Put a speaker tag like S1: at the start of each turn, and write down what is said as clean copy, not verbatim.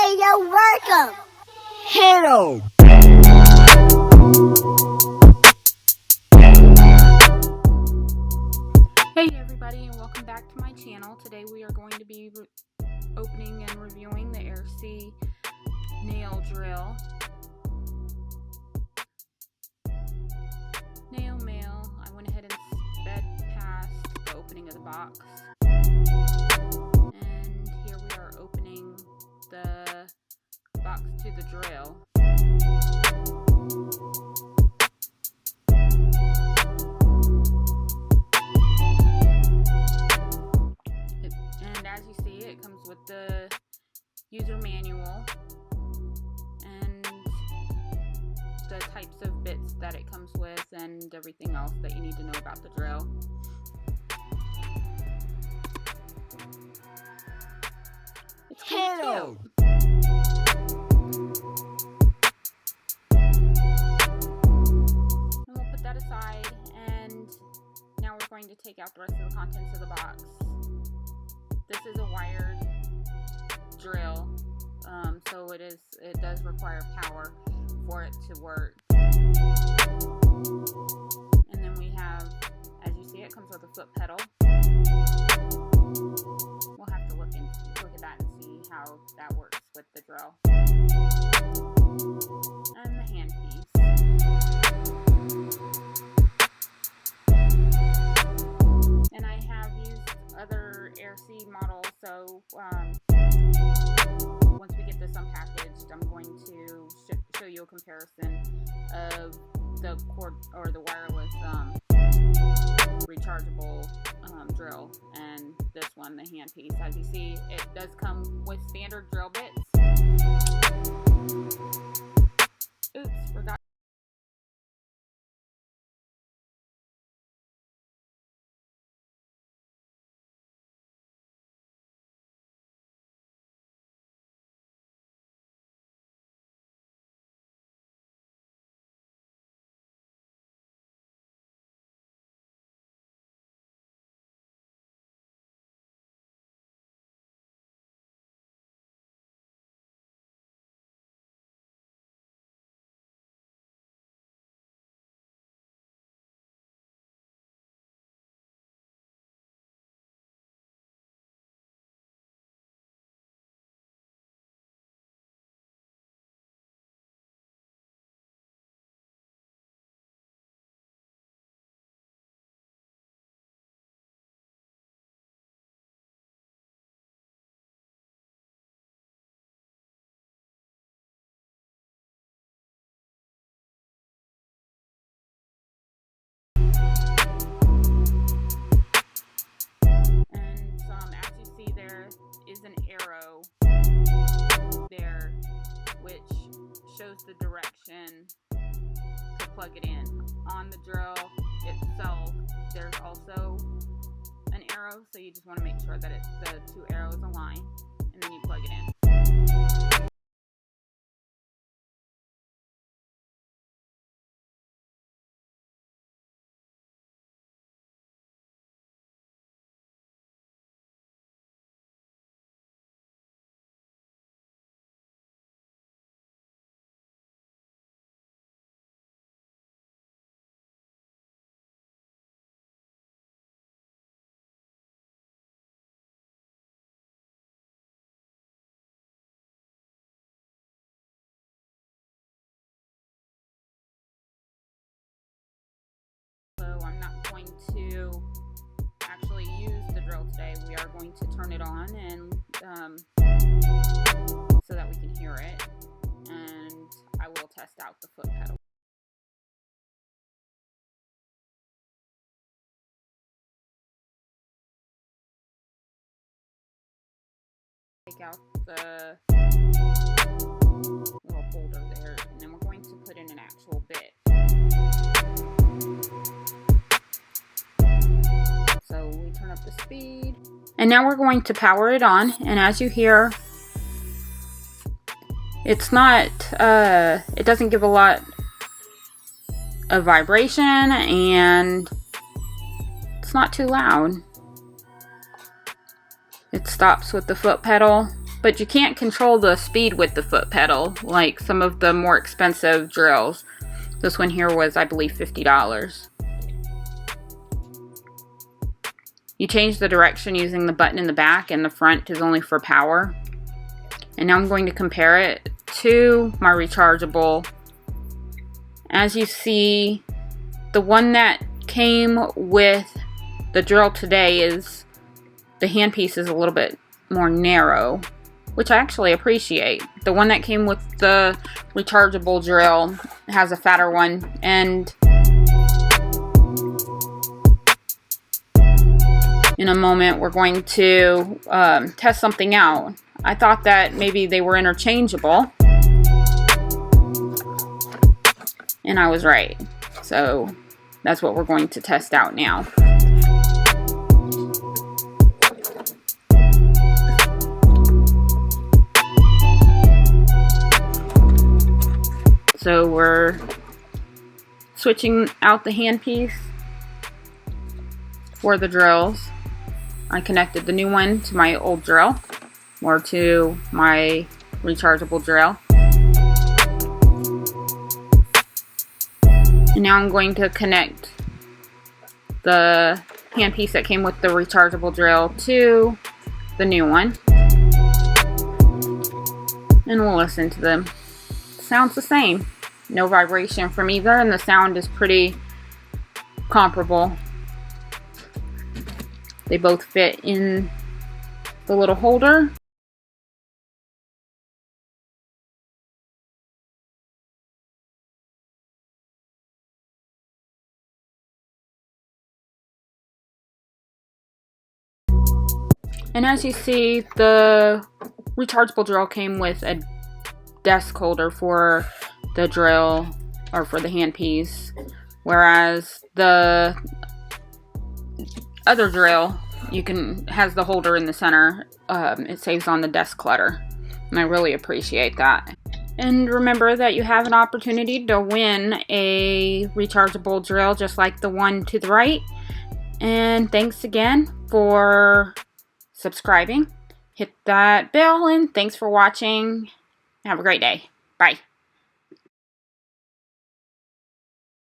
S1: Hey, yo, welcome.
S2: Hello.
S3: Hey everybody, and welcome back to my channel. Today we are going to be opening and reviewing the Airsee nail drill. Nail mail. I went ahead and sped past the opening of the box. And here we are opening the box to the drill. And as you see, it comes with the user manual and the types of bits that it comes with and everything else that you need to know about the drill. It's kind of cute. And we'll put that aside, and now we're going to take out the rest of the contents of the box. This is a wired drill, so it does require power for it to work. And then we have, as you see, it comes with a foot pedal. We'll have to look at that and see how that works with the drill. And the handpiece. And I have used other Airsee models, so once we get this unpackaged, I'm going to show you a comparison of the cord or the wireless rechargeable drill and this one, the handpiece. As you see, it does come with standard drill bits. Oops, forgot. Is an arrow there which shows the direction to plug it in. On the drill itself, there's also an arrow, so you just want to make sure that the two arrows align, and then you plug it in. I'm not going to actually use the drill today. We are going to turn it on and so that we can hear it, and I will test out the foot pedal. Take out the little holder there, and then we're going to put in an actual bit. So we turn up the speed, and now we're going to power it on, and as you hear, it's not, it doesn't give a lot of vibration, and it's not too loud. It stops with the foot pedal, but you can't control the speed with the foot pedal like some of the more expensive drills. This one here was, I believe, $50. You change the direction using the button in the back, and the front is only for power. And now I'm going to compare it to my rechargeable. As you see, the one that came with the drill today is, the handpiece is a little bit more narrow, which I actually appreciate. The one that came with the rechargeable drill has a fatter one, and in a moment we're going to test something out. I thought that maybe they were interchangeable, and I was right. So that's what we're going to test out now. So we're switching out the handpiece for the drills. I connected the new one to my old drill, or to my rechargeable drill. And now I'm going to connect the handpiece that came with the rechargeable drill to the new one. And we'll listen to them. Sounds the same. No vibration from either, and the sound is pretty comparable. They both fit in the little holder. And as you see, the rechargeable drill came with a desk holder for the drill, or for the handpiece, whereas the other drill has the holder in the center. It saves on the desk clutter, and I really appreciate that. And remember that you have an opportunity to win a rechargeable drill just like the one to the right. And thanks again for subscribing. Hit that bell, and thanks for watching. Have a great day. Bye.